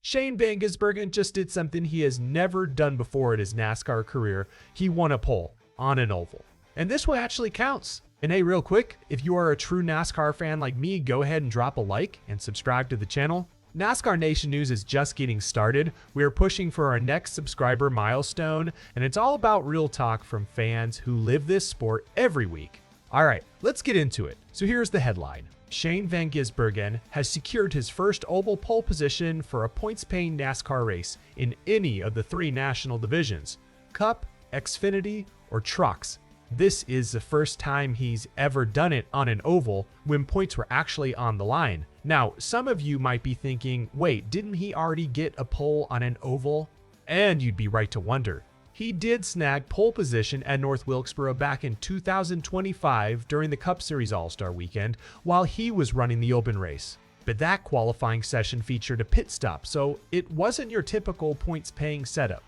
Shane Van Gisbergen just did something he has never done before in his NASCAR career. He won a pole on an oval. And this one actually counts. And hey, real quick, if you are a true NASCAR fan like me, go ahead and drop a like and subscribe to the channel. NASCAR Nation News is just getting started. We are pushing for our next subscriber milestone, and it's all about real talk from fans who live this sport every week. All right, let's get into it. So here's the headline. Shane Van Gisbergen has secured his first oval pole position for a points-paying NASCAR race in any of the three national divisions, Cup, Xfinity, or Trucks. This is the first time he's ever done it on an oval when points were actually on the line. Now, some of you might be thinking, wait, didn't he already get a pole on an oval? And you'd be right to wonder. He did snag pole position at North Wilkesboro back in 2025 during the Cup Series All-Star Weekend while he was running the open race. But that qualifying session featured a pit stop, so it wasn't your typical points-paying setup.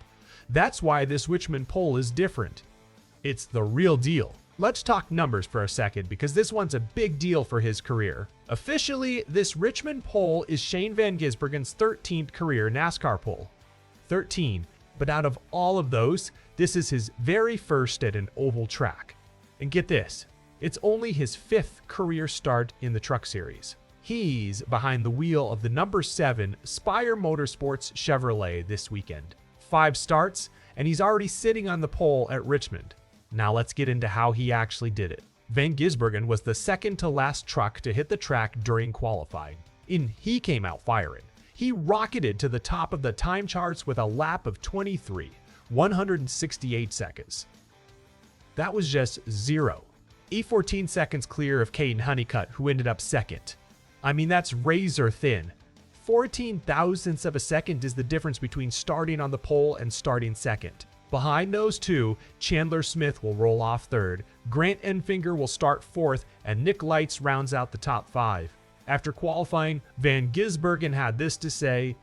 That's why this Richmond pole is different. It's the real deal. Let's talk numbers for a second because this one's a big deal for his career. Officially, this Richmond pole is Shane Van Gisbergen's 13th career NASCAR pole. 13, but out of all of those, this is his very first at an oval track. And get this, it's only his 5th career start in the Truck Series. He's behind the wheel of the number 7 Spire Motorsports Chevrolet this weekend. 5 starts, and he's already sitting on the pole at Richmond. Now let's get into how he actually did it. Van Gisbergen was the second to last truck to hit the track during qualifying, and he came out firing. He rocketed to the top of the time charts with a lap of 168 seconds. That was just 14 seconds clear of Kaden Honeycutt, who ended up second. I mean, that's razor thin. 14 thousandths of a second is the difference between starting on the pole and starting second. Behind those two, Chandler Smith will roll off third, Grant Enfinger will start fourth, and Nick Lights rounds out the top 5. After qualifying, Van Gisbergen had this to say: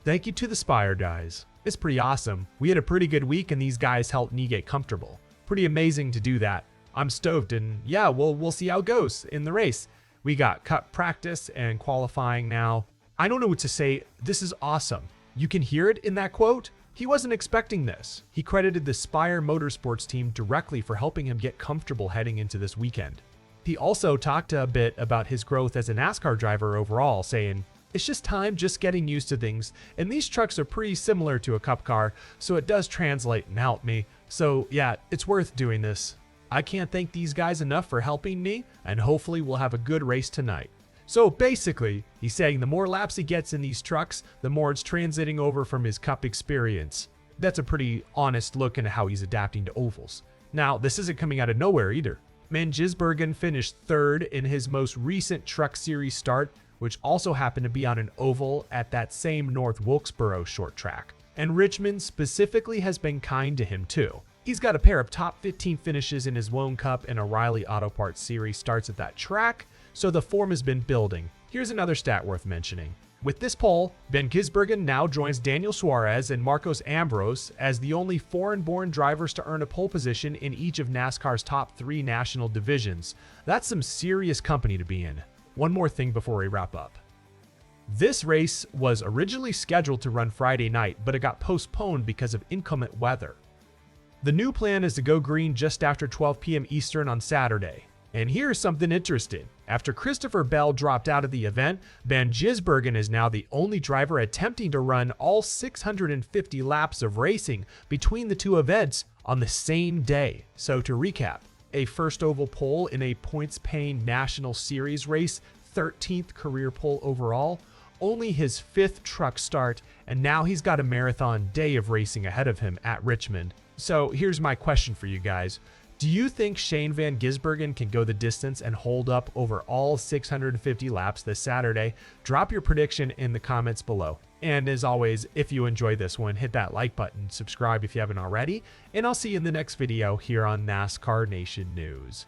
"Thank you to the Spire guys. It's pretty awesome. We had a pretty good week and these guys helped me get comfortable. Pretty amazing to do that. I'm stoked, and yeah, we'll see how it goes in the race. We got Cup practice and qualifying now. I don't know what to say. This is awesome." You can hear it in that quote. He wasn't expecting this. He credited the Spire Motorsports team directly for helping him get comfortable heading into this weekend. He also talked a bit about his growth as a NASCAR driver overall, saying, "It's just time just getting used to things, and these trucks are pretty similar to a Cup car, so it does translate and help me. So yeah, it's worth doing this. I can't thank these guys enough for helping me, and hopefully we'll have a good race tonight." So basically, he's saying the more laps he gets in these trucks, the more it's transiting over from his Cup experience. That's a pretty honest look into how he's adapting to ovals. Now, this isn't coming out of nowhere either. Van Gisbergen finished third in his most recent Truck Series start, which also happened to be on an oval at that same North Wilkesboro short track. And Richmond specifically has been kind to him too. He's got a pair of top 15 finishes in his Lone Cup and O'Reilly Auto Parts Series starts at that track, so the form has been building. Here's another stat worth mentioning. With this pole, Van Gisbergen now joins Daniel Suarez and Marcos Ambrose as the only foreign-born drivers to earn a pole position in each of NASCAR's top 3 national divisions. That's some serious company to be in. One more thing before we wrap up. This race was originally scheduled to run Friday night, but it got postponed because of inclement weather. The new plan is to go green just after 12 p.m. Eastern on Saturday. And here's something interesting. After Christopher Bell dropped out of the event, Van Gisbergen is now the only driver attempting to run all 650 laps of racing between the two events on the same day. So to recap, a first oval pole in a points-paying National Series race, 13th career pole overall, only his 5th truck start, and now he's got a marathon day of racing ahead of him at Richmond. So here's my question for you guys. Do you think Shane Van Gisbergen can go the distance and hold up over all 650 laps this Saturday? Drop your prediction in the comments below. And as always, if you enjoyed this one, hit that like button, subscribe if you haven't already, and I'll see you in the next video here on NASCAR Nation News.